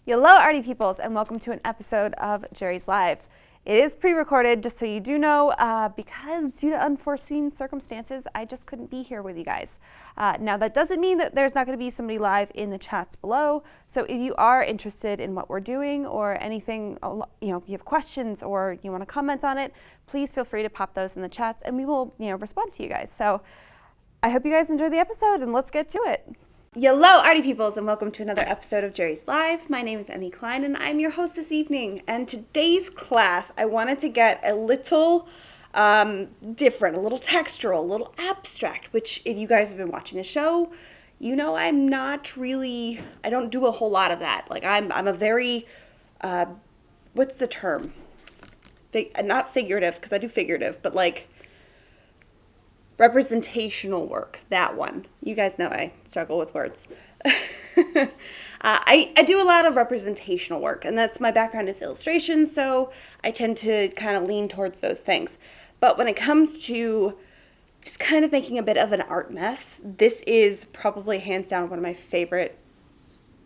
Hello, arty peoples, and welcome to an episode of Jerry's Live. It is pre-recorded, just so you do know, because due to unforeseen circumstances, I just couldn't be here with you guys. Now, that doesn't mean that there's not going to be somebody live in the chats below. So if you are interested in what we're doing or anything, you have questions or you want to comment on it, please feel free to pop those in the chats, and we will, respond to you guys. So I hope you guys enjoy the episode, and let's get to it. Hello, arty peoples, and welcome to another episode of Jerry's Live. My name is Emmy Klein, and I'm your host this evening. And today's class, I wanted to get a little different, a little textural, a little abstract, which if you guys have been watching the show, you know I'm not really, I don't do a whole lot of that. Like I'm a very, what's the term? Not figurative, because I do figurative, but like, representational work, that one. You guys know I struggle with words. I do a lot of representational work, and that's my background is illustration, so I tend to kind of lean towards those things. But when it comes to just kind of making a bit of an art mess, this is probably hands down one of my favorite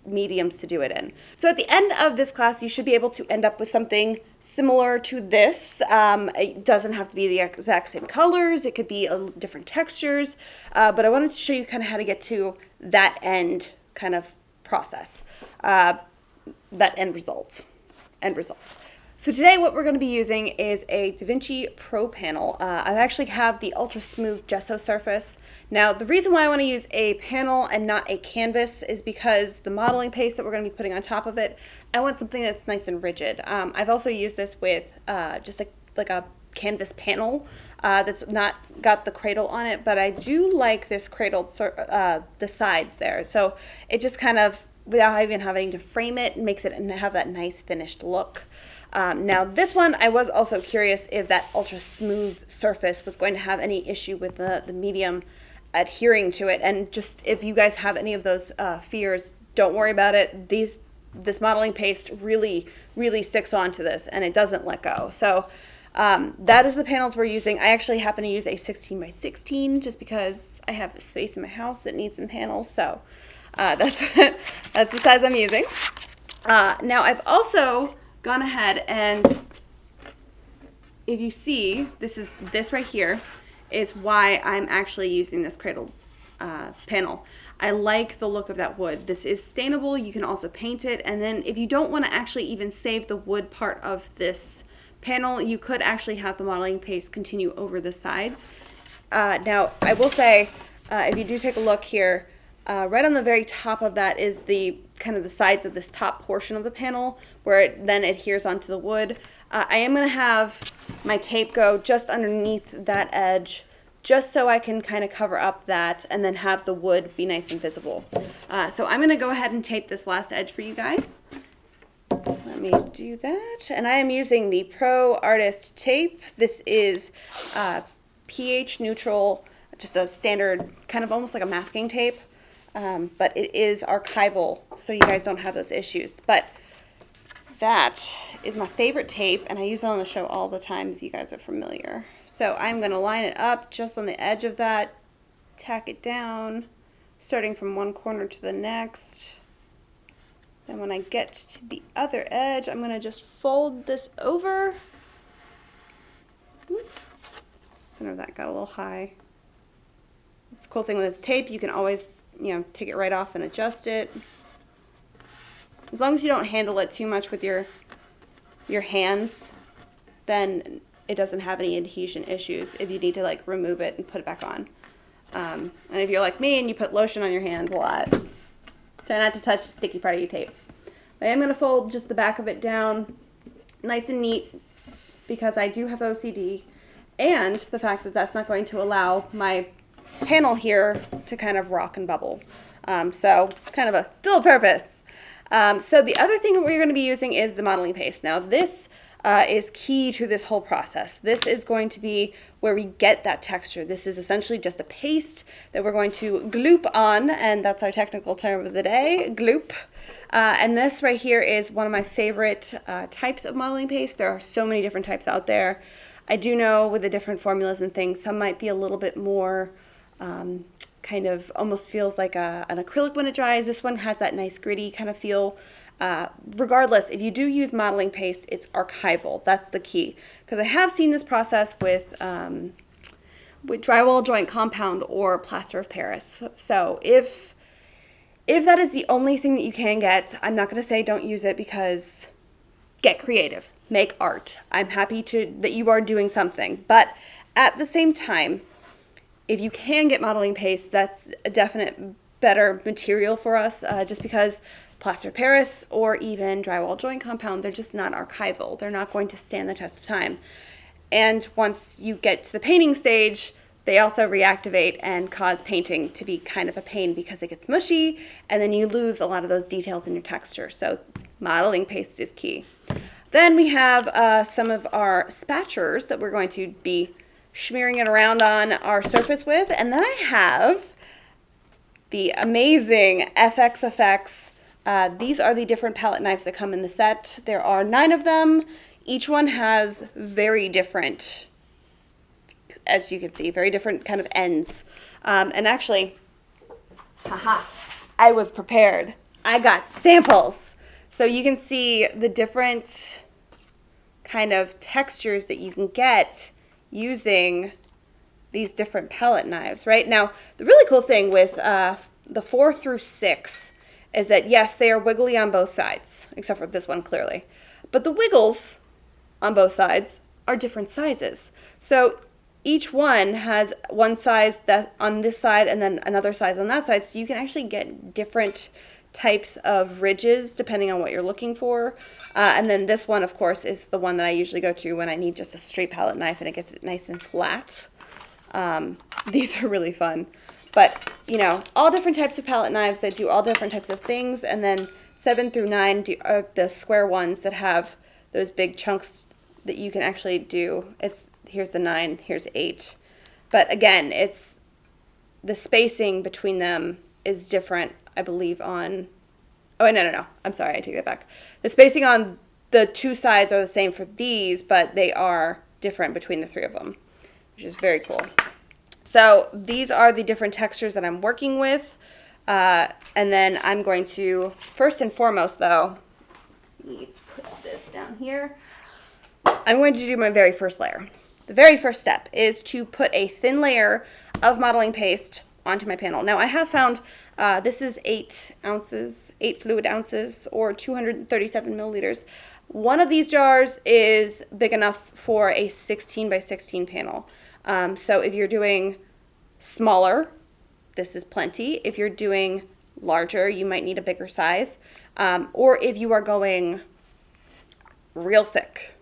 mediums to do it in. So at the end of this class, you should be able to end up with something similar to this. It doesn't have to be the exact same colors. It could be different textures. But I wanted to show you kind of how to get to that end kind of process, that end result. So today what we're going to be using is a DaVinci Pro panel. I actually have the ultra smooth gesso surface. Now the reason why I want to use a panel and not a canvas is because the modeling paste that we're going to be putting on top of it, I want something that's nice and rigid. I've also used this with just like a canvas panel that's not got the cradle on it, but I do like this cradled the sides there. So it just kind of, without even having to frame it, makes it have that nice finished look. Now this one, I was also curious if that ultra smooth surface was going to have any issue with the medium adhering to it, and just if you guys have any of those fears, don't worry about it. This modeling paste really sticks onto this, and it doesn't let go. So that is the panels we're using. I actually happen to use a 16 by 16 just because I have space in my house that needs some panels, so that's the size I'm using. Now I've also gone ahead, and if you see, this right here is why I'm actually using this cradle panel. I like the look of that wood. This is stainable. You can also paint it, and then if you don't want to actually even save the wood part of this panel, you could actually have the modeling paste continue over the sides. Now I will say, if you do take a look here, right on the very top of that is the kind of the sides of this top portion of the panel where it then adheres onto the wood. I am going to have my tape go just underneath that edge, just so I can kind of cover up that and then have the wood be nice and visible. So I'm going to go ahead and tape this last edge for you guys. Let me do that. And I am using the Pro Artist tape. This is pH neutral, just a standard, kind of almost like a masking tape. But it is archival, so you guys don't have those issues. But that is my favorite tape, and I use it on the show all the time if you guys are familiar. So I'm going to line it up just on the edge of that, tack it down, starting from one corner to the next. Then when I get to the other edge, I'm going to just fold this over. Center of that got a little high. It's a cool thing with this tape, you can always, take it right off and adjust it. As long as you don't handle it too much with your hands, then it doesn't have any adhesion issues if you need to like remove it and put it back on. And if you're like me and you put lotion on your hands a lot, try not to touch the sticky part of your tape. I am going to fold just the back of it down nice and neat because I do have OCD, and the fact that that's not going to allow my panel here to kind of rock and bubble. So kind of a dual purpose. So the other thing that we're going to be using is the modeling paste. Now this is key to this whole process. This is going to be where we get that texture. This is essentially just a paste that we're going to gloop on, and that's our technical term of the day, gloop. And this right here is one of my favorite types of modeling paste. There are so many different types out there. I do know with the different formulas and things, some might be a little bit more kind of almost feels like an acrylic when it dries. This one has that nice gritty kind of feel. Regardless, if you do use modeling paste, it's archival. That's the key. Because I have seen this process with drywall joint compound or plaster of Paris. So if that is the only thing that you can get, I'm not going to say don't use it, because get creative, make art. I'm happy that you are doing something. But at the same time, if you can get modeling paste, that's a definite better material for us, just because plaster of Paris or even drywall joint compound, they're just not archival. They're not going to stand the test of time. And once you get to the painting stage, they also reactivate and cause painting to be kind of a pain, because it gets mushy and then you lose a lot of those details in your texture. So modeling paste is key. Then we have some of our spatchers that we're going to be smearing it around on our surface with. And then I have the amazing FX Effects. These are the different palette knives that come in the set. There are 9 of them. Each one has very different, as you can see, very different kind of ends. And actually, I was prepared. I got samples. So you can see the different kind of textures that you can get using these different palette knives, right? Now, the really cool thing with the 4 through 6 is that, yes, they are wiggly on both sides, except for this one, clearly. But the wiggles on both sides are different sizes. So each one has one size that on this side and then another size on that side, so you can actually get different types of ridges depending on what you're looking for. And then this one, of course, is the one that I usually go to when I need just a straight palette knife and it gets it nice and flat. These are really fun. But, you know, all different types of palette knives that do all different types of things. And then 7 through 9 are the square ones that have those big chunks that you can actually do. Here's the 9, here's 8. But again, it's the spacing between them is different, I believe, on... Oh, no. I'm sorry, I take that back. The spacing on the 2 sides are the same for these, but they are different between the 3 of them, which is very cool. So these are the different textures that I'm working with. And then I'm going to, first and foremost, though, let me put this down here. I'm going to do my very first layer. The very first step is to put a thin layer of modeling paste onto my panel. Now I have found this is 8 ounces, 8 fluid ounces, or 237 milliliters. One of these jars is big enough for a 16 by 16 panel. So if you're doing smaller, this is plenty. If you're doing larger, you might need a bigger size. Or if you are going real thick,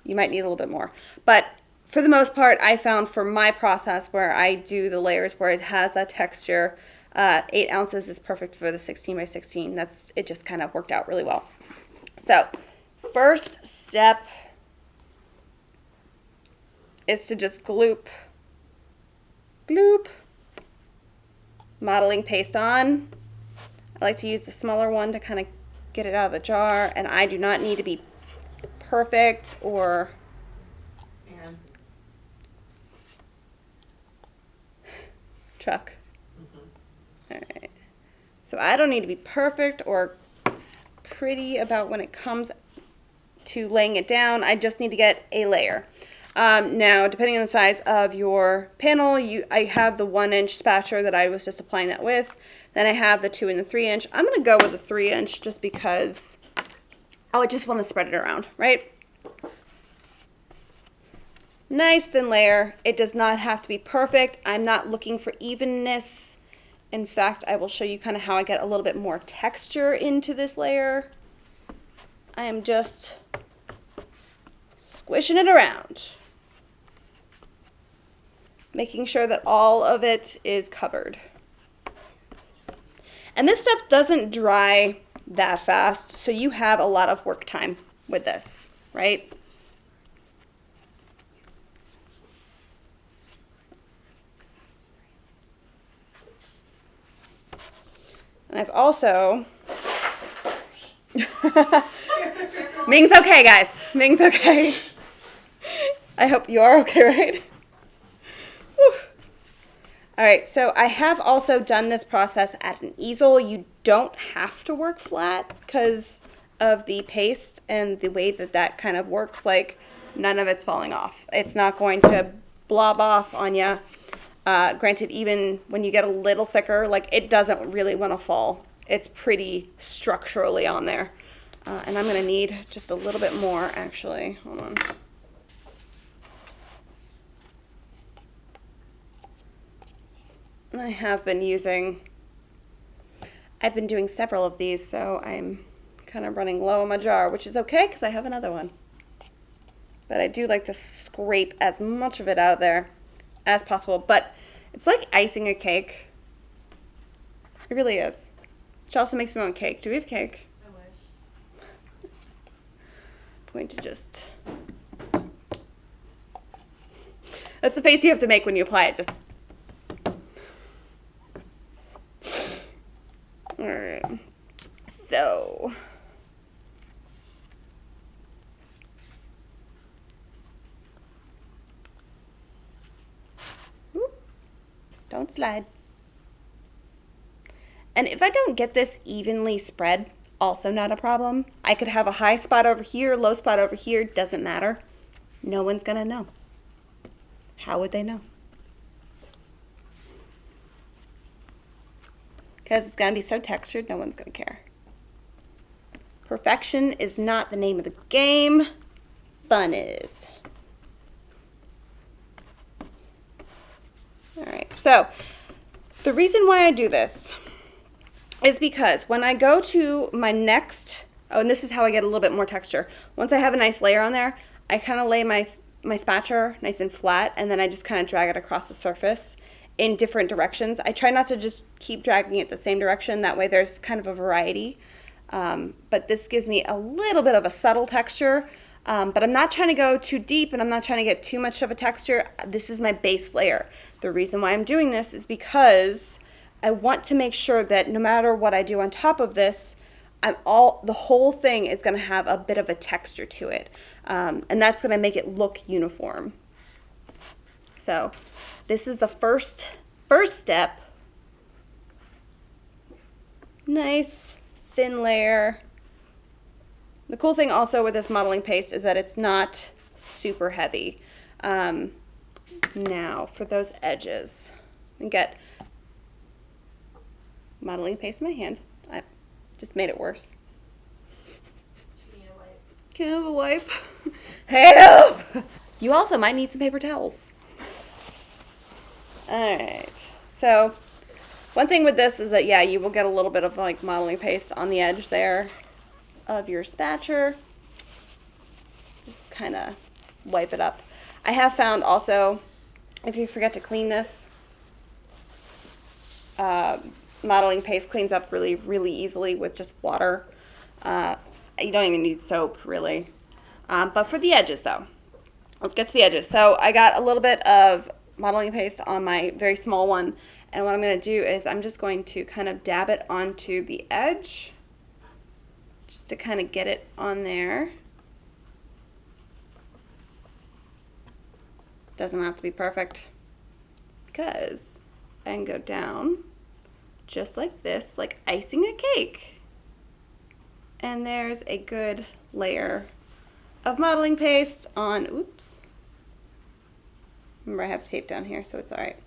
you might need a little bit more. But for the most part, I found for my process where I do the layers where it has that texture, 8 ounces is perfect for the 16 by 16. It just kind of worked out really well. So first step is to just gloop modeling paste on. I like to use the smaller one to kind of get it out of the jar, and I do not need to be perfect or truck. All right. So I don't need to be perfect or pretty about when it comes to laying it down. I just need to get a layer. Now, depending on the size of your panel, I have the 1-inch spatula that I was just applying that with. Then I have the 2 and the 3-inch. I'm going to go with the 3-inch just because I would just want to spread it around, right? Nice thin layer. It does not have to be perfect. I'm not looking for evenness. In fact, I will show you kind of how I get a little bit more texture into this layer. I am just squishing it around, making sure that all of it is covered. And this stuff doesn't dry that fast, so you have a lot of work time with this, right? And I've also... Ming's okay, guys. Ming's okay. I hope you are okay, right? Whew. All right, so I have also done this process at an easel. You don't have to work flat because of the paste and the way that that kind of works. Like, none of it's falling off. It's not going to blob off on you. Granted, even when you get a little thicker, like, it doesn't really want to fall. It's pretty structurally on there. And I'm going to need just a little bit more, actually. Hold on. I have been I've been doing several of these, so I'm kind of running low on my jar, which is okay because I have another one. But I do like to scrape as much of it out of there as possible. But it's like icing a cake. It really is. Which also makes me want cake. Do we have cake? I wish. I'm going to just... That's the face you have to make when you apply it. Just... Alright, so don't slide. And if I don't get this evenly spread, also not a problem. I could have a high spot over here, low spot over here, doesn't matter. No one's gonna know. How would they know? Because it's going to be so textured, no one's going to care. Perfection is not the name of the game. Fun is. All right, so the reason why I do this is because when I go to my next, oh, and this is how I get a little bit more texture. Once I have a nice layer on there, I kind of lay my spatula nice and flat, and then I just kind of drag it across the surface in different directions. I try not to just keep dragging it the same direction. That way there's kind of a variety. But this gives me a little bit of a subtle texture. But I'm not trying to go too deep and I'm not trying to get too much of a texture. This is my base layer. The reason why I'm doing this is because I want to make sure that no matter what I do on top of this, the whole thing is going to have a bit of a texture to it. And that's going to make it look uniform. So this is the first step. Nice thin layer. The cool thing also with this modeling paste is that it's not super heavy. Now for those edges, and get modeling paste in my hand. I just made it worse. You need a wipe. Can I have a wipe? Help! You also might need some paper towels. Alright, so one thing with this is that, yeah, you will get a little bit of like modeling paste on the edge there of your spatula. Just kind of wipe it up. I have found also, if you forget to clean this, modeling paste cleans up really, really easily with just water. You don't even need soap, really. But for the edges, though, let's get to the edges. So I got a little bit of modeling paste on my very small one, and what I'm going to do is I'm just going to kind of dab it onto the edge just to kind of get it on there. Doesn't have to be perfect because I can go down just like this, like icing a cake, and there's a good layer of modeling paste on, oops. Remember, I have tape down here, so it's all right.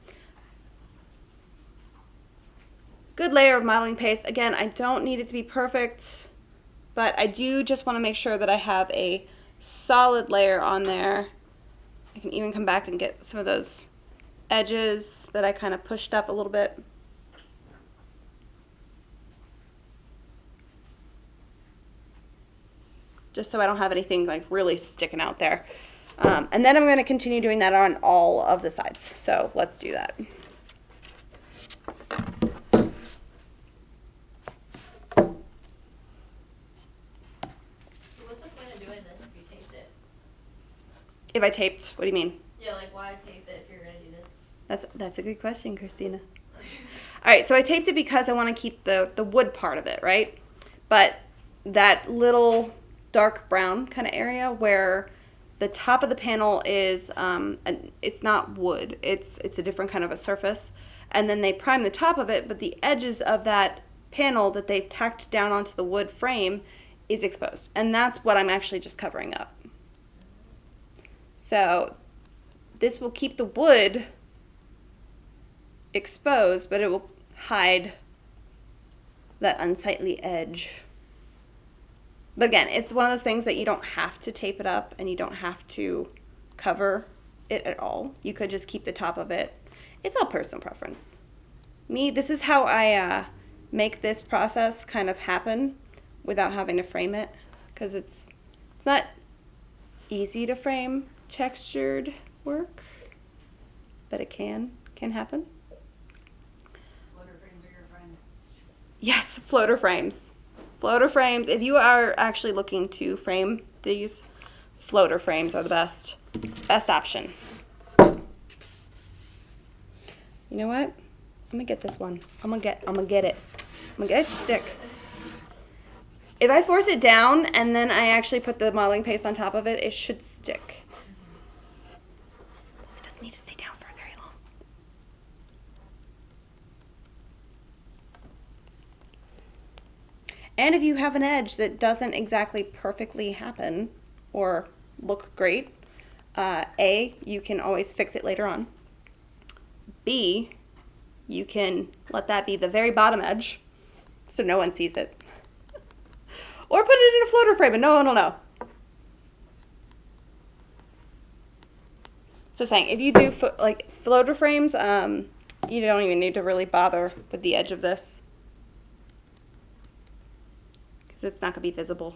Good layer of modeling paste. Again, I don't need it to be perfect, but I do just want to make sure that I have a solid layer on there. I can even come back and get some of those edges that I kind of pushed up a little bit. Just so I don't have anything like really sticking out there. And then I'm going to continue doing that on all of the sides. So let's do that. So what's the point of doing this if you taped it? If I taped, what do you mean? Yeah, like why tape it if you're going to do this? That's a good question, Christina. All right, so I taped it because I want to keep the wood part of it, right? But that little dark brown kind of area where the top of the panel is, it's not wood, it's a different kind of a surface. and then they prime the top of it, but the edges of that panel that they've tacked down onto the wood frame is exposed. And that's what I'm actually just covering up. So this will keep the wood exposed, but it will hide that unsightly edge. But again, it's one of those things that you don't have to tape it up and you don't have to cover it at all. You could just keep the top of it. It's all personal preference. Me, this is how I make this process kind of happen without having to frame it, because it's not easy to frame textured work, but it can happen. Floater frames are your friend. Yes, floater frames. Floater frames, if you are actually looking to frame these, floater frames are the best option. You know what? I'm gonna get this one. I'm gonna get it. I'm gonna get it to stick. If I force it down and then I actually put the modeling paste on top of it, it should stick. This doesn't need to stay down for very long. And if you have an edge that doesn't exactly perfectly happen or look great, A, you can always fix it later on. B, you can let that be the very bottom edge so no one sees it. Or put it in a floater frame and no one will know. So saying, if you do like floater frames, you don't even need to really bother with the edge of this, because it's not going to be visible.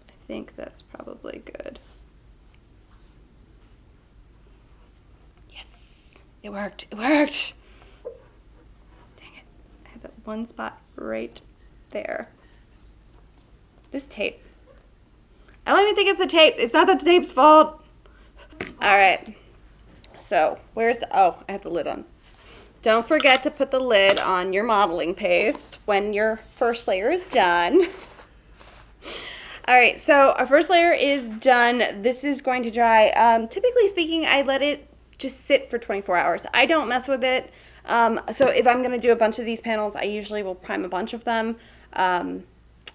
I think that's probably good. Yes, it worked. It worked. Dang it. I have that one spot right there. This tape. I don't even think it's the tape. It's not the tape's fault. All right. So where's the, oh, I have the lid on. Don't forget to put the lid on your modeling paste when your first layer is done. All right, so our first layer is done. This is going to dry. Typically speaking, I let it just sit for 24 hours. I don't mess with it. So if I'm going to do a bunch of these panels, I usually will prime a bunch of them,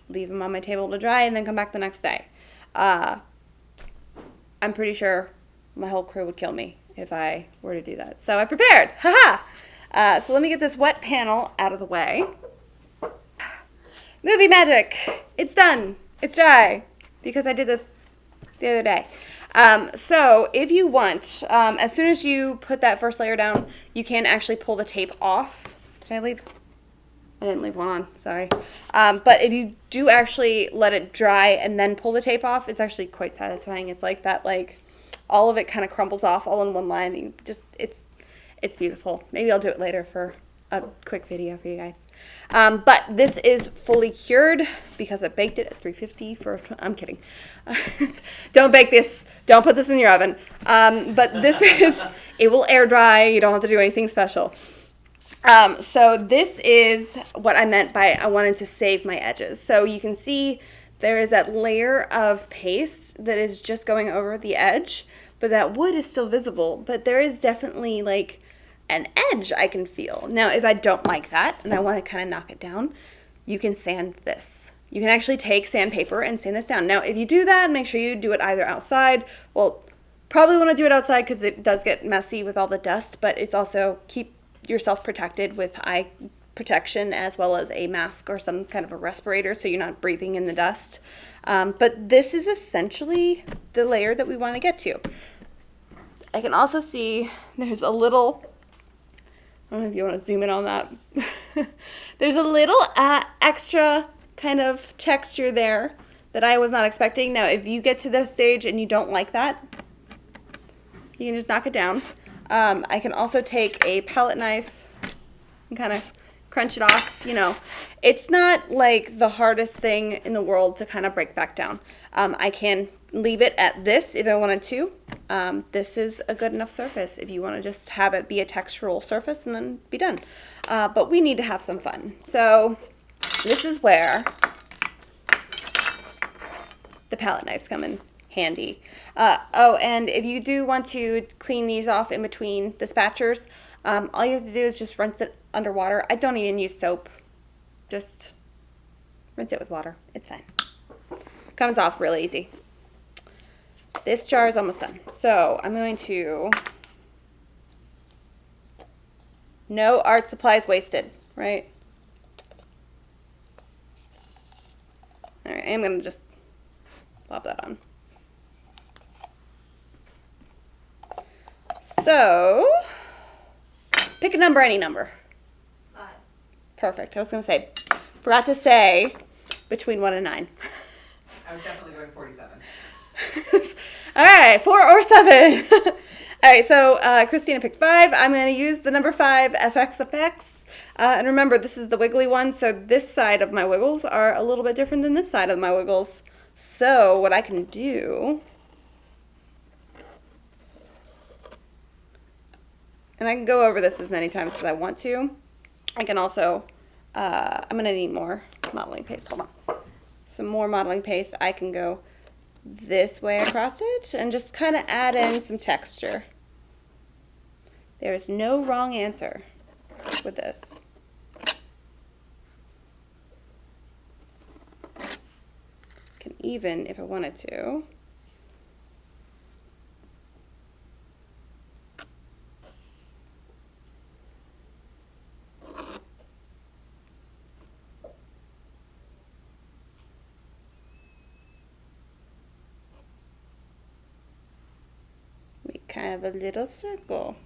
leave them on my table to dry, and then come back the next day. I'm pretty sure my whole crew would kill me if I were to do that. So I prepared. Haha! So let me get this wet panel out of the way. Movie magic! It's done. It's dry because I did this the other day. So if you want, as soon as you put that first layer down, you can actually pull the tape off. Did I leave? I didn't leave one on, sorry. But if you do actually let it dry and then pull the tape off, it's actually quite satisfying. It's like that, like, all of it kind of crumbles off all in one line. You just, it's beautiful. Maybe I'll do it later for a quick video for you guys. But this is fully cured because I baked it at 350 for, I'm kidding. Don't bake this. Don't put this in your oven. But this is, it will air dry. You don't have to do anything special. So this is what I meant by I wanted to save my edges. So you can see there is that layer of paste that is just going over the edge, but that wood is still visible. But there is definitely like an edge I can feel. Now, if I don't like that and I want to kind of knock it down, you can sand this. You can actually take sandpaper and sand this down. Now, if you do that, make sure you do it either outside. Well, probably want to do it outside because it does get messy with all the dust, but it's also keep yourself protected with eye protection as well as a mask or some kind of a respirator so you're not breathing in the dust. But this is essentially the layer that we want to get to. I can also see there's a little, I don't know if you want to zoom in on that. There's a little extra kind of texture there that I was not expecting. Now, if you get to this stage and you don't like that, you can just knock it down. I can also take a palette knife and kind of crunch it off. You know, it's not like the hardest thing in the world to kind of break back down. I can leave it at this if I wanted to. This is a good enough surface if you want to just have it be a textural surface and then be done. But we need to have some fun. So this is where the palette knives come in handy. Oh, and if you do want to clean these off in between the spatchers, All you have to do is just rinse it underwater. I don't even use soap. Just rinse it with water. It's fine. Comes off really easy. This jar is almost done. So I'm going to, no art supplies wasted, right? All right, I'm going to just plop that on. So, pick a number, any number. 5. Perfect. I was going to say, forgot to say between 1 and 9. I was definitely going 47. All right, 4 or 7. All right, so Christina picked 5. I'm going to use the number 5 FX effects. And remember, this is the wiggly one, so this side of my wiggles are a little bit different than this side of my wiggles. So what I can do, and I can go over this as many times as I want to. I can also, I'm going to need more modeling paste. Hold on. Some more modeling paste. I can go this way across it and just kind of add in some texture. There is no wrong answer with this. Can even, if I wanted to, make kind of a little circle.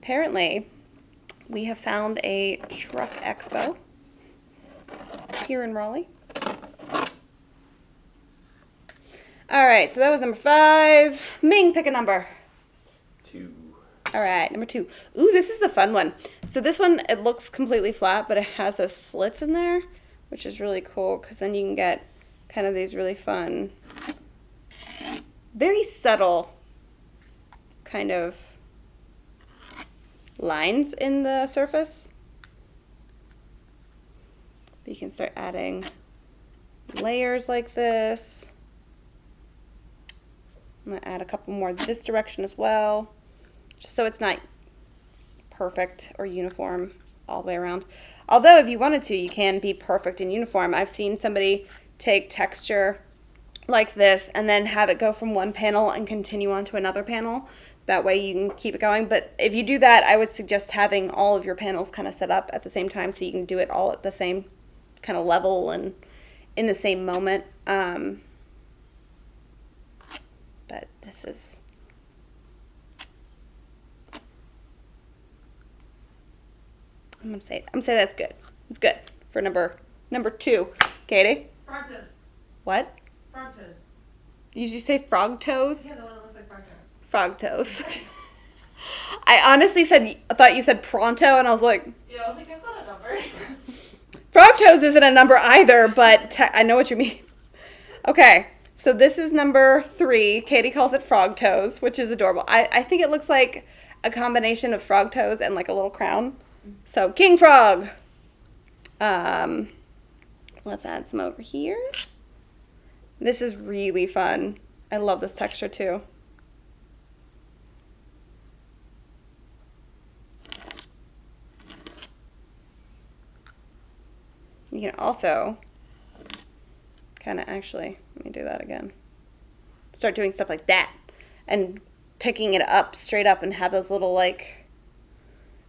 Apparently, we have found a truck expo here in Raleigh. All right, so that was number 5. Ming, pick a number. 2. All right, number 2. Ooh, this is the fun one. So this one, it looks completely flat, but it has those slits in there, which is really cool because then you can get kind of these really fun, very subtle kind of lines in the surface. But you can start adding layers like this. I'm going to add a couple more this direction as well, just so it's not perfect or uniform all the way around. Although if you wanted to, you can be perfect and uniform. I've seen somebody take texture like this and then have it go from one panel and continue on to another panel. That way you can keep it going. But if you do that, I would suggest having all of your panels kind of set up at the same time so you can do it all at the same kind of level and in the same moment. But this is... I'm gonna say that's good. It's good for number 2. Katie? Frog toes. What? Frog toes. Did you say frog toes? Yeah, the one that looks like frog toes. Frog toes. I honestly thought you said pronto, and I was like, Yeah, I was like, that's not a number. frog toes isn't a number either, but I know what you mean. Okay, so this is number 3. Katie calls it frog toes, which is adorable. I think it looks like a combination of frog toes and like a little crown. So king frog. Let's add some over here. This is really fun. I love this texture too. You can also kind of actually, let me do that again. Start doing stuff like that and picking it up straight up and have those little like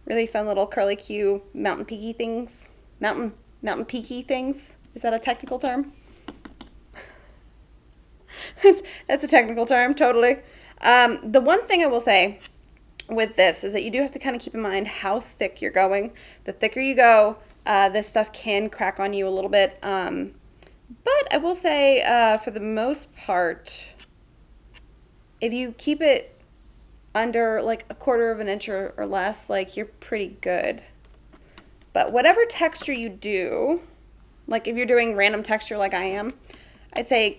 really fun little curly Q mountain peaky things. Mountain peaky things. Is that a technical term? That's a technical term, totally. The one thing I will say with this is that you do have to kind of keep in mind how thick you're going. The thicker you go, this stuff can crack on you a little bit. But I will say, for the most part, if you keep it under like a quarter of an inch or less, like you're pretty good. But whatever texture you do, like if you're doing random texture like I am, I'd say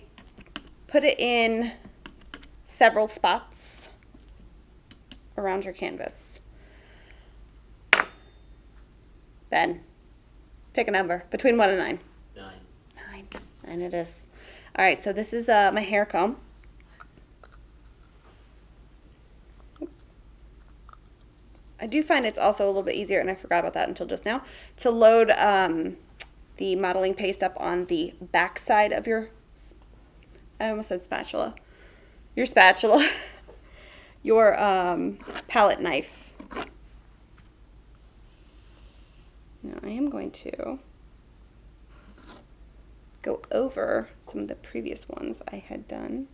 put it in several spots around your canvas. Then Pick a number. Between 1 and 9. 9. 9. 9 it is. All right, so this is my hair comb. I do find it's also a little bit easier, and I forgot about that until just now, to load the modeling paste up on the back side of your, I almost said spatula, your spatula, your palette knife. Now I am going to go over some of the previous ones I had done.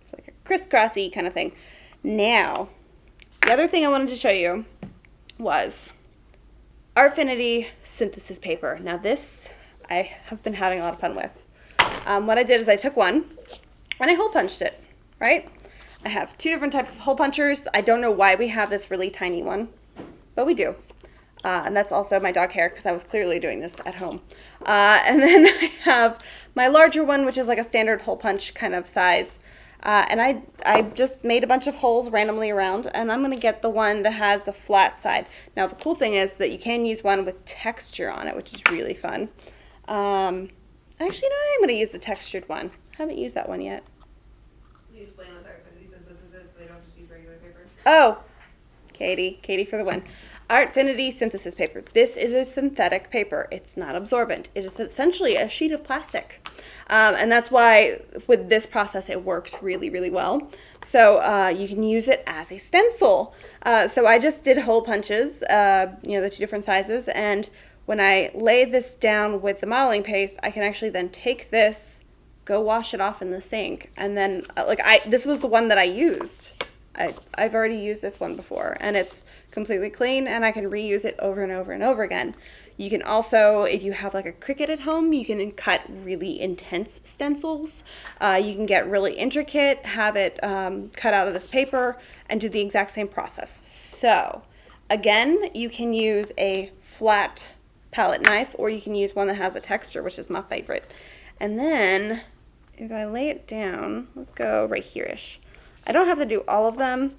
It's like a crisscrossy kind of thing. Now, the other thing I wanted to show you was Artfinity synthesis paper. Now this I have been having a lot of fun with. What I did is I took one and I hole punched it, right? I have 2 different types of hole punchers. I don't know why we have this really tiny one, but we do. And that's also my dog hair because I was clearly doing this at home. And then I have my larger one, which is like a standard hole punch kind of size. And I just made a bunch of holes randomly around, and I'm going to get the one that has the flat side. Now, the cool thing is that you can use one with texture on it, which is really fun. Actually, no, I'm going to use the textured one. I haven't used that one yet. Can you explain what Artfinity synthesis is so they don't just use regular paper? Oh, Katie for the win. Artfinity synthesis paper. This is a synthetic paper. It's not absorbent. It is essentially a sheet of plastic. And that's why with this process it works really, really well. So you can use it as a stencil. So I just did hole punches, the 2 different sizes. And when I lay this down with the modeling paste, I can actually then take this, go wash it off in the sink. And then this was the one that I used. I've already used this one before, and it's completely clean, and I can reuse it over and over and over again. You can also, if you have like a Cricut at home, you can cut really intense stencils. You can get really intricate, have it cut out of this paper, and do the exact same process. So, again, you can use a flat palette knife, or you can use one that has a texture, which is my favorite. And then, if I lay it down, let's go right here-ish. I don't have to do all of them.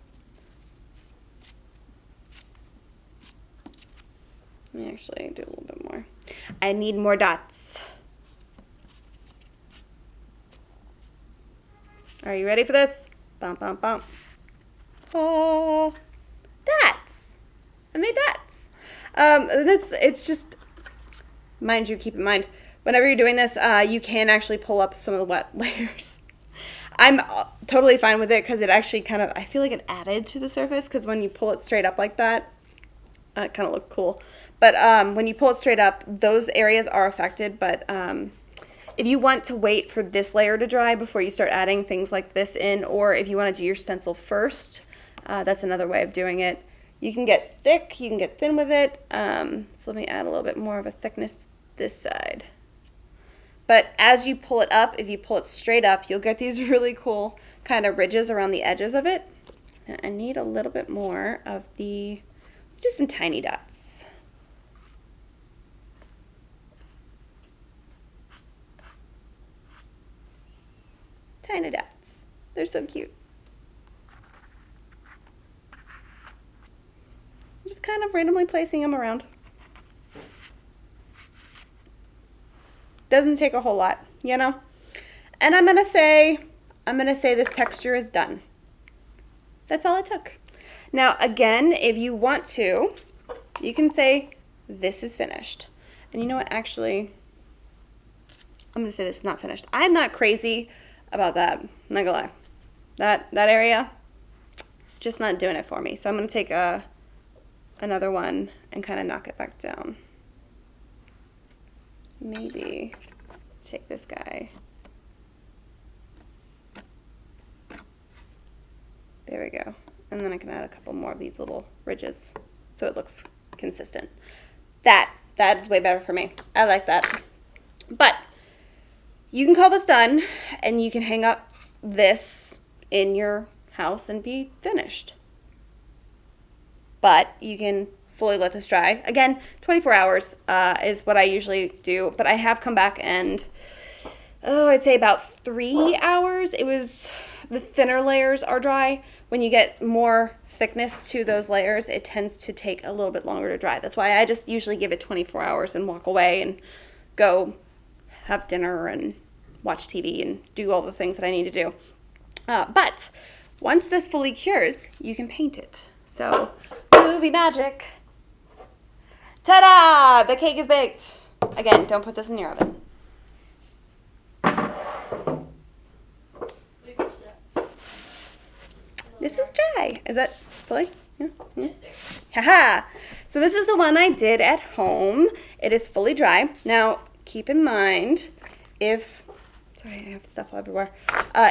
Let me actually do a little bit more. I need more dots. Are you ready for this? Bum, bum, bum. Oh, dots. I made dots. It's just, mind you, keep in mind, whenever you're doing this, you can actually pull up some of the wet layers. I'm totally fine with it because it actually kind of, I feel like it added to the surface because when you pull it straight up like that, it kind of looked cool. But when you pull it straight up, those areas are affected. But if you want to wait for this layer to dry before you start adding things like this in, or if you want to do your stencil first, that's another way of doing it. You can get thick, you can get thin with it. So let me add a little bit more of a thickness to this side. But as you pull it up, if you pull it straight up, you'll get these really cool kind of ridges around the edges of it. Now, I need a little bit more of the, let's do some tiny dots. Tiny dots. They're so cute. Just kind of randomly placing them around. Doesn't take a whole lot, you know? And I'm gonna say this texture is done. That's all it took. Now, again, if you want to, you can say this is finished. And you know what, actually, I'm gonna say this is not finished. I'm not crazy about that, I'm not gonna lie. That area, it's just not doing it for me. So I'm gonna take another one and kind of knock it back down. Maybe take this guy. There we go. And then I can add a couple more of these little ridges so it looks consistent. That is way better for me. I like that. But you can call this done, and you can hang up this in your house and be finished. But you can fully let this dry. Again, 24 hours is what I usually do, but I have come back and, I'd say about 3 hours. It was, the thinner layers are dry, when you get more thickness to those layers, it tends to take a little bit longer to dry. That's why I just usually give it 24 hours and walk away and go have dinner and watch TV and do all the things that I need to do. But once this fully cures, you can paint it. So, movie magic. Ta-da! The cake is baked. Again, don't put this in your oven. This is dry. Is that fully? Yeah. Yeah. Haha. So this is the one I did at home. It is fully dry. Now, keep in mind, sorry, I have stuff everywhere.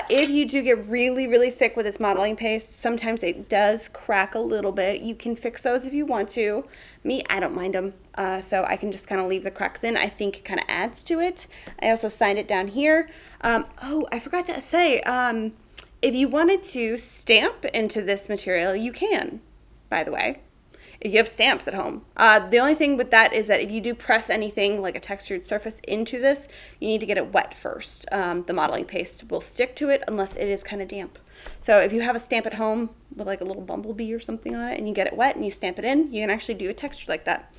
If you do get really, really thick with this modeling paste, sometimes it does crack a little bit. You can fix those if you want to. Me, I don't mind them. So I can just kind of leave the cracks in. I think it kind of adds to it. I also signed it down here. Oh, I forgot to say, if you wanted to stamp into this material, you can, by the way, if you have stamps at home. The only thing with that is that if you do press anything like a textured surface into this, you need to get it wet first. The modeling paste will stick to it unless it is kind of damp. So if you have a stamp at home with like a little bumblebee or something on it and you get it wet and you stamp it in, you can actually do a texture like that.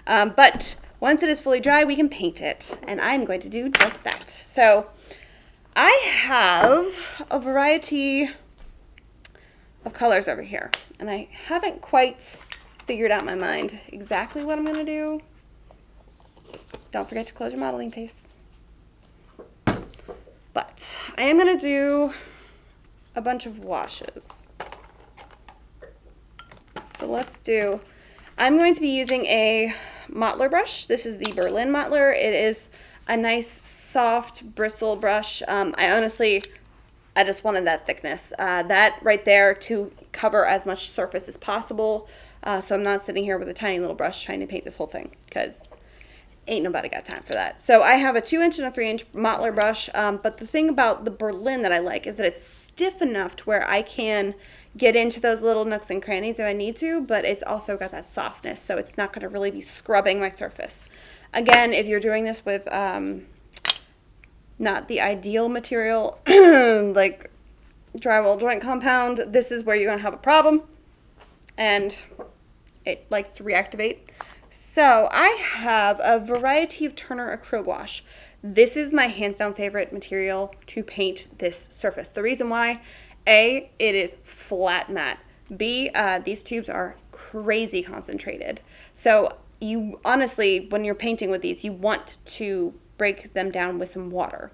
But once it is fully dry, we can paint it, and I'm going to do just that. So I have a variety of colors over here, and I haven't quite figured out in my mind exactly what I'm going to do. Don't forget to close your modeling paste. But I am going to do a bunch of washes. So I'm going to be using a mottler brush. This is the Berlin mottler. It is a nice soft bristle brush. I just wanted that thickness. That right there to cover as much surface as possible. So I'm not sitting here with a tiny little brush trying to paint this whole thing, because ain't nobody got time for that. So I have a 2-inch and a 3-inch mottler brush. But the thing about the Berlin that I like is that it's stiff enough to where I can get into those little nooks and crannies if I need to, but it's also got that softness, so it's not going to really be scrubbing my surface. Again, if you're doing this with not the ideal material, like drywall joint compound, this is where you're going to have a problem, and it likes to reactivate. So I have a variety of Turner Acryl Gouache. This is my hands down favorite material to paint this surface. The reason why, A, it is flat matte. B, these tubes are crazy concentrated. So you honestly, when you're painting with these, you want to break them down with some water.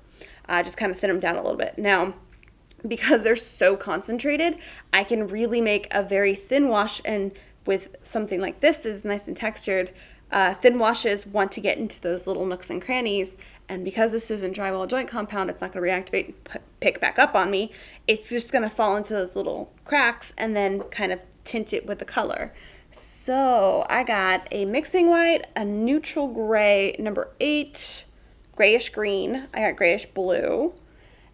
Just kind of thin them down a little bit. Now, because they're so concentrated, I can really make a very thin wash, and with something like this that is nice and textured, thin washes want to get into those little nooks and crannies, and because this isn't drywall joint compound, it's not going to reactivate and pick back up on me. It's just going to fall into those little cracks and then kind of tint it with the color. So I got a mixing white, a neutral gray, number 8, grayish green. I got grayish blue.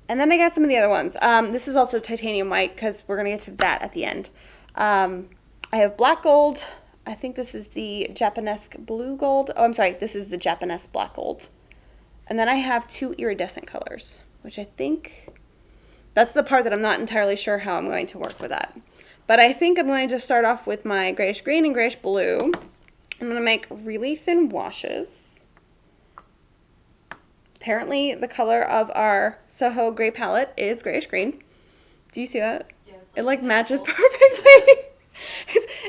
And then I got some of the other ones. This is also titanium white because we're going to get to that at the end. I have black gold. I think this is the Japanesque blue gold. Oh, I'm sorry. This is the Japanesque black gold. And then I have 2 iridescent colors, which I think that's the part that I'm not entirely sure how I'm going to work with that. But I think I'm going to start off with my grayish green and grayish blue. I'm going to make really thin washes. Apparently the color of our Soho gray palette is grayish green. Do you see that? Yeah, It like matches perfectly.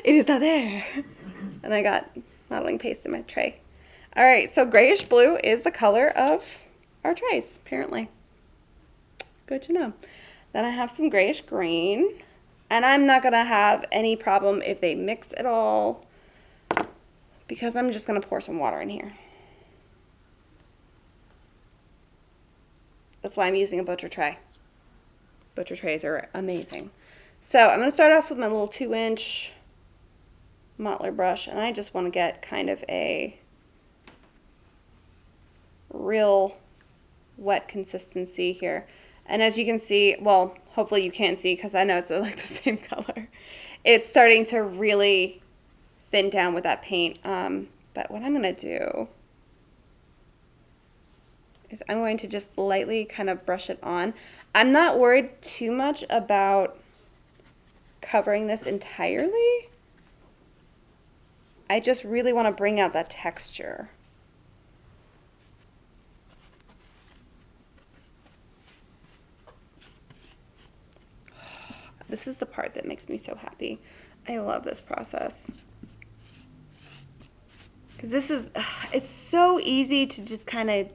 It is not there. And I got modeling paste in my tray. All right, so grayish blue is the color of our trays, apparently. Good to know. Then I have some grayish green. And I'm not going to have any problem if they mix at all, because I'm just going to pour some water in here. That's why I'm using a butcher tray. Butcher trays are amazing. So I'm going to start off with my little 2-inch mottler brush, and I just want to get kind of a real wet consistency here. And as you can see, well, hopefully you can see because I know it's like the same color. It's starting to really thin down with that paint. But what I'm going to do is I'm going to just lightly kind of brush it on. I'm not worried too much about covering this entirely. I just really want to bring out that texture. This is the part that makes me so happy. I love this process. Because this is, it's so easy to just kind of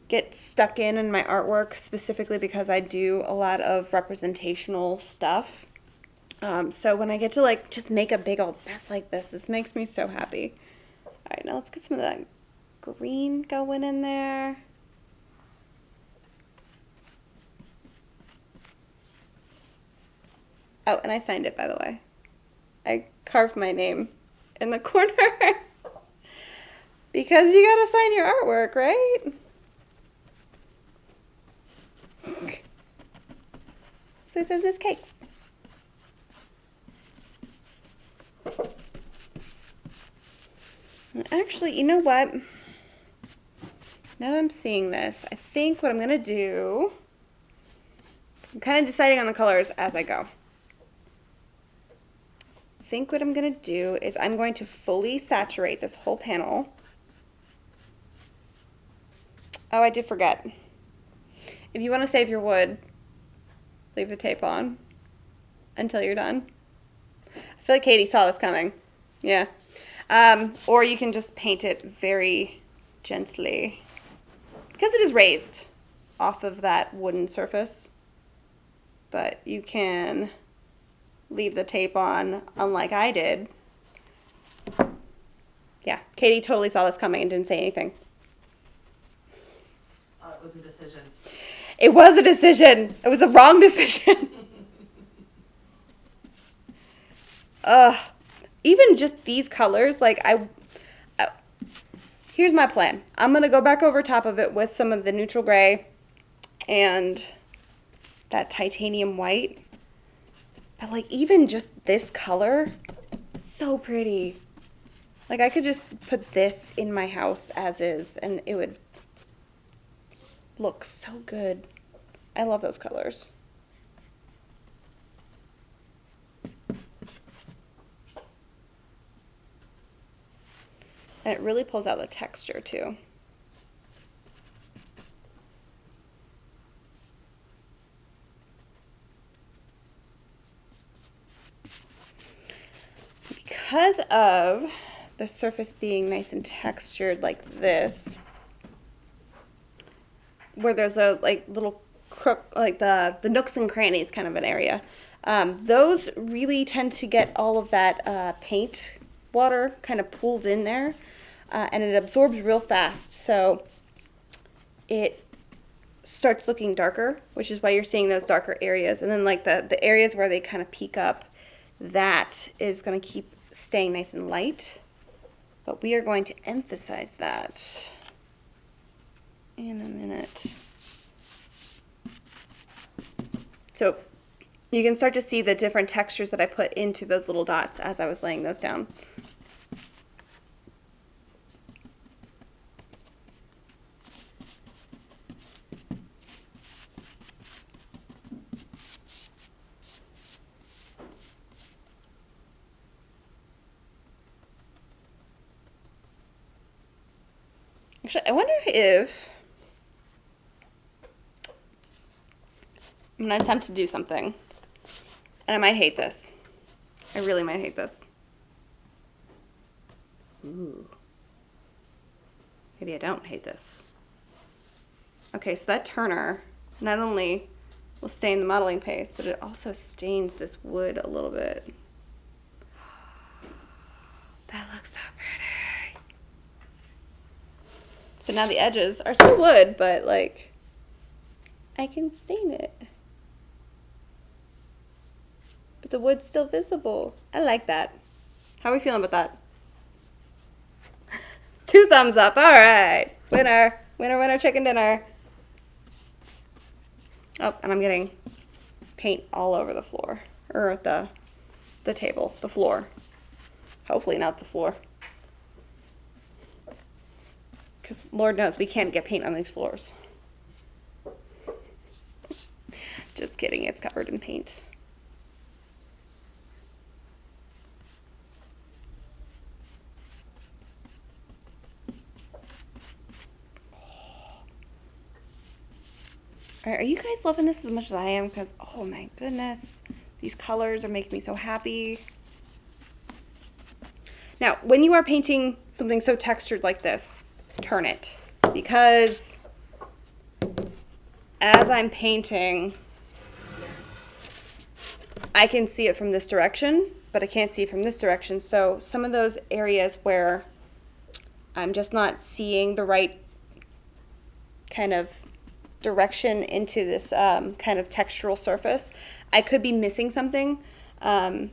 get stuck in my artwork, specifically because I do a lot of representational stuff. So when I get to like just make a big old mess like this makes me so happy. All right, now let's get some of that green going in there. Oh, and I signed it, by the way. I carved my name in the corner. Because you gotta sign your artwork, right? So it says Miss Cakes. And actually, you know what? Now that I'm seeing this, I think what I'm gonna do is I'm kind of deciding on the colors as I go. I think what I'm gonna do is I'm going to fully saturate this whole panel. Oh, I did forget. If you want to save your wood, leave the tape on until you're done. I feel like Katie saw this coming. Yeah. Or you can just paint it very gently. Because it is raised off of that wooden surface. But you can leave the tape on, unlike I did. Yeah, Katie totally saw this coming and didn't say anything. It was a decision. It was a decision. It was a wrong decision. Even just these colors, like here's my plan. I'm going to go back over top of it with some of the neutral gray and that titanium white. But like even just this color, so pretty. Like I could just put this in my house as is and it would look so good. I love those colors. And it really pulls out the texture too. Because of the surface being nice and textured like this, where there's a like little crook, like the nooks and crannies kind of an area, those really tend to get all of that paint water kind of pulled in there, and it absorbs real fast, so it starts looking darker, which is why you're seeing those darker areas. And then like the areas where they kind of peak up, that is going to keep staying nice and light, but we are going to emphasize that in a minute. So you can start to see the different textures that I put into those little dots as I was laying those down. Actually, I wonder if I'm going to attempt to do something, and I might hate this. I really might hate this. Ooh. Maybe I don't hate this. Okay, so that Turner not only will stain the modeling paste, but it also stains this wood a little bit. That looks so pretty. So now the edges are still wood, but like, I can stain it. But the wood's still visible. I like that. How are we feeling about that? 2 thumbs up. All right. Winner. Winner, winner, chicken dinner. Oh, and I'm getting paint all over the floor. Or the table. The floor. Hopefully not the floor. Because Lord knows we can't get paint on these floors. Just kidding. It's covered in paint. All right, are you guys loving this as much as I am? Because, oh my goodness, these colors are making me so happy. Now, when you are painting something so textured like this, turn it. Because as I'm painting, I can see it from this direction, but I can't see it from this direction. So some of those areas where I'm just not seeing the right kind of direction into this kind of textural surface, I could be missing something. Now,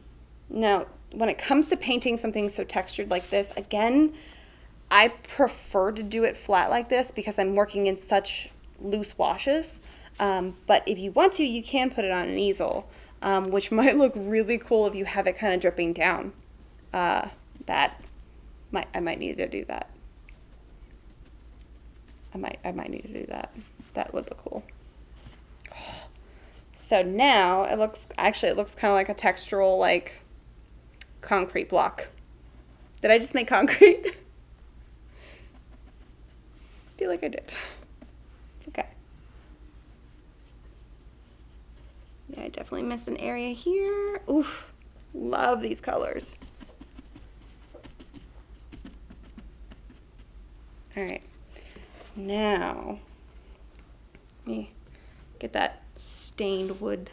when it comes to painting something so textured like this, again, I prefer to do it flat like this because I'm working in such loose washes. But if you want to, you can put it on an easel, which might look really cool if you have it kind of dripping down. I might need to do that. I might need to do that. That would look cool. So now it looks kind of like a textural, like concrete block. Did I just make concrete? I feel like I did. It's okay. Yeah, I definitely missed an area here. Oof, love these colors. All right, now let me get that stained wood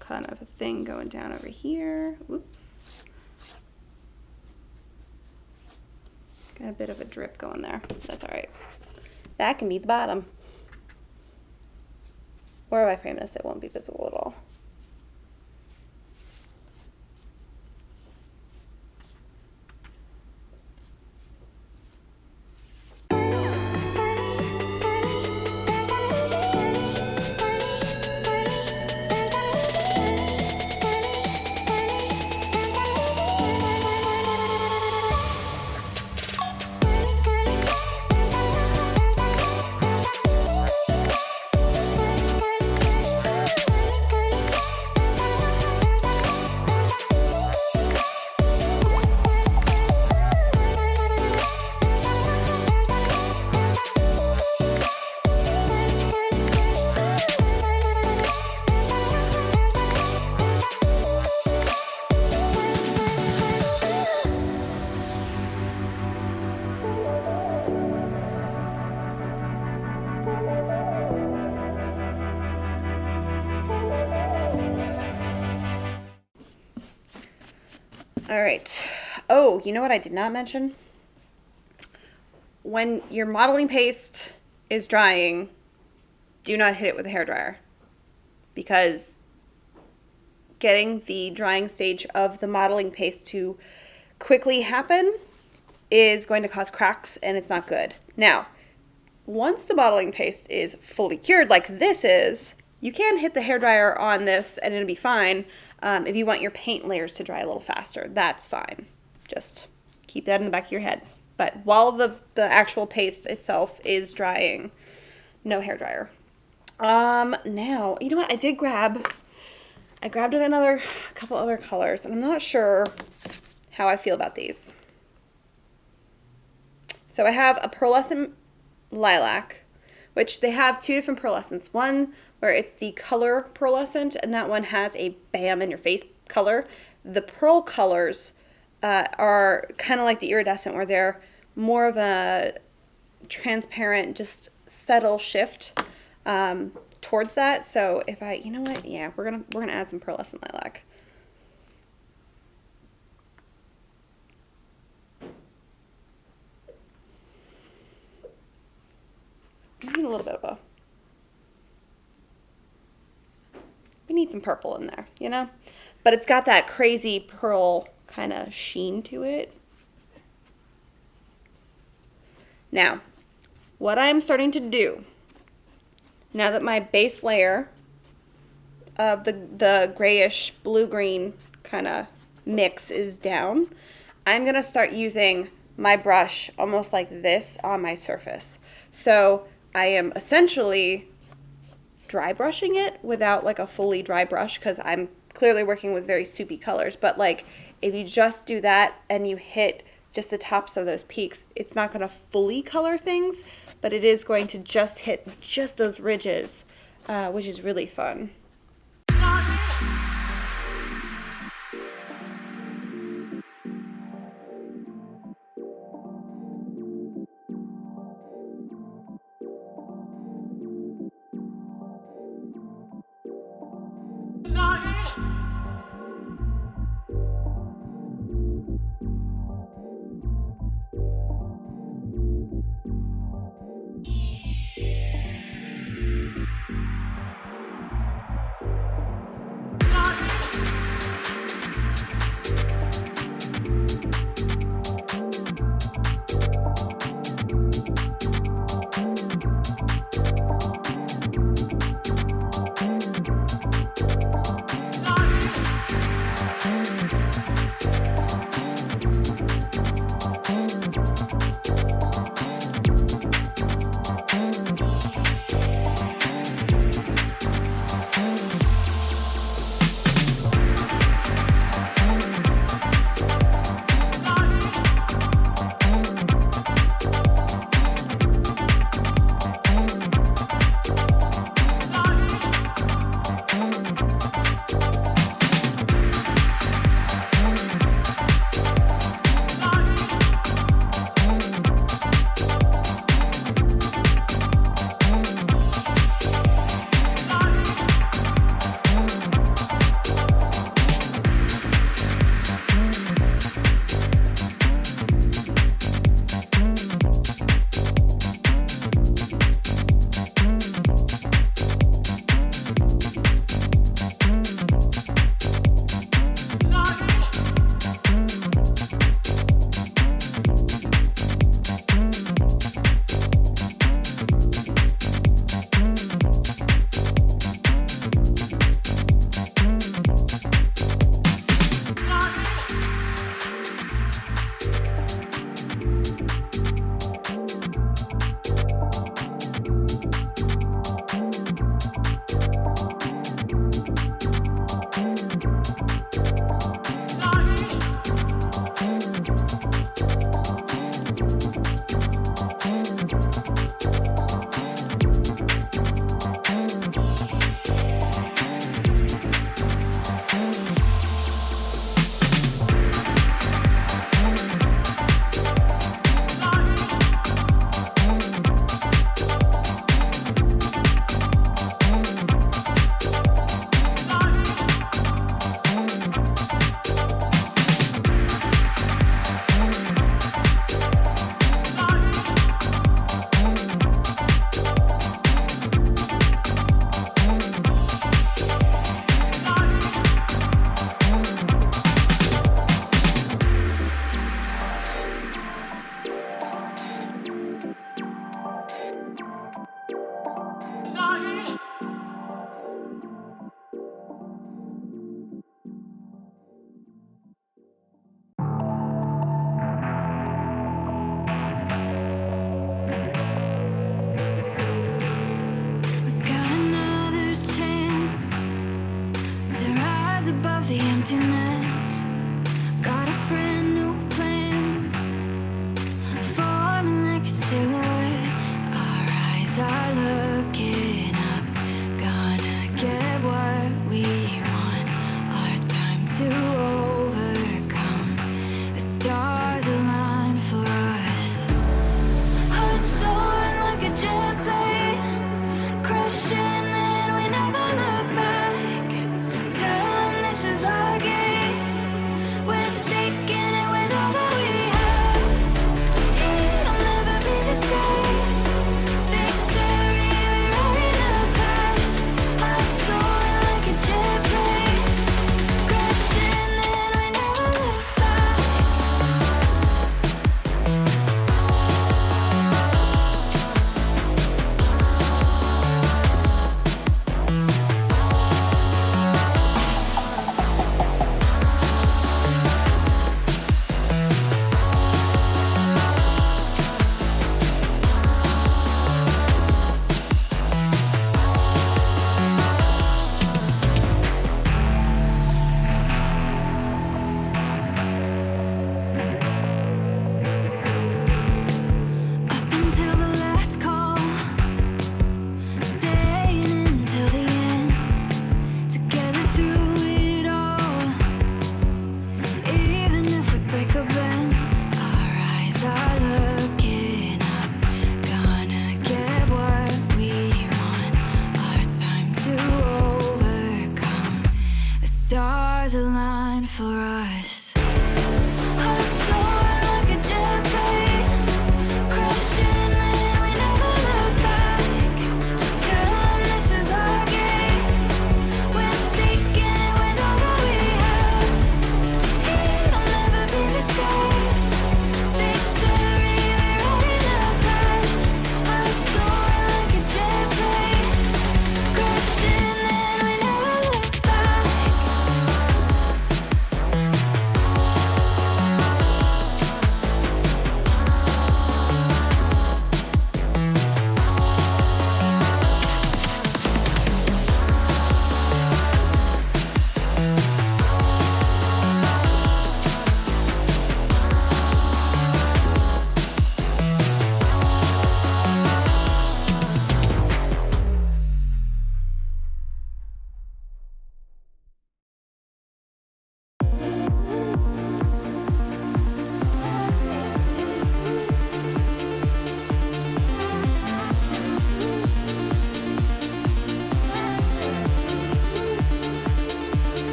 kind of a thing going down over here. Oops. Got a bit of a drip going there. That's all right. That can be the bottom. Or if I frame this, it won't be visible at all. All right. Oh, you know what I did not mention? When your modeling paste is drying, do not hit it with a hairdryer, because getting the drying stage of the modeling paste to quickly happen is going to cause cracks, and it's not good. Now, once the modeling paste is fully cured like this is, you can hit the hairdryer on this and it'll be fine. If you want your paint layers to dry a little faster, that's fine. Just keep that in the back of your head. But while the actual paste itself is drying, no hairdryer. Now, you know what? I grabbed a couple other colors, and I'm not sure how I feel about these. So I have a pearlescent lilac, which they have two different pearlescents. One where it's the color pearlescent, and that one has a bam in your face color. The pearl colors are kind of like the iridescent, where they're more of a transparent, just subtle shift towards that. So if you know what? Yeah, we're gonna add some pearlescent lilac. We need a little bit of we need some purple in there, you know? But it's got that crazy pearl kind of sheen to it. Now, what I'm starting to do, now that my base layer of the grayish blue-green kind of mix is down, I'm going to start using my brush almost like this on my surface. So I am essentially dry brushing it without like a fully dry brush, because I'm clearly working with very soupy colors. But like if you just do that and you hit just the tops of those peaks, it's not going to fully color things, but it is going to just hit just those ridges which is really fun.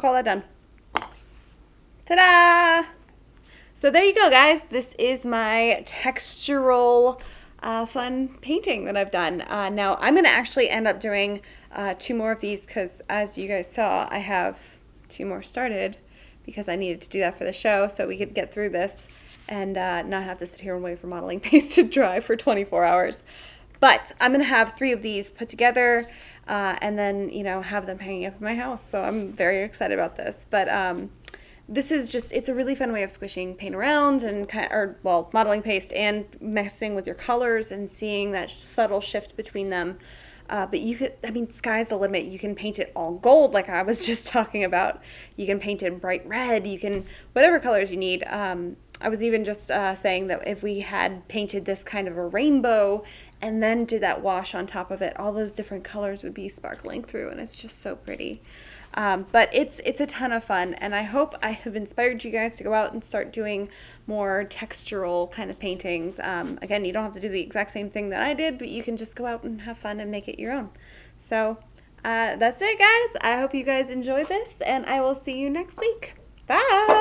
call that done. Ta-da! So there you go, guys. This is my textural fun painting that I've done. Now I'm going to actually end up doing 2 more of these because, as you guys saw, I have 2 more started because I needed to do that for the show so we could get through this and not have to sit here and wait for modeling paste to dry for 24 hours. But I'm going to have 3 of these put together and then, you know, have them hanging up in my house. So I'm very excited about this. But this is just, it's a really fun way of squishing paint around and modeling paste and messing with your colors and seeing that subtle shift between them. But you could, I mean, sky's the limit. You can paint it all gold like I was just talking about. You can paint it bright red. You can, whatever colors you need. I was even just saying that if we had painted this kind of a rainbow and then did that wash on top of it, all those different colors would be sparkling through, and it's just so pretty. But it's a ton of fun, and I hope I have inspired you guys to go out and start doing more textural kind of paintings. Again, you don't have to do the exact same thing that I did, but you can just go out and have fun and make it your own. So that's it, guys. I hope you guys enjoyed this, and I will see you next week. Bye!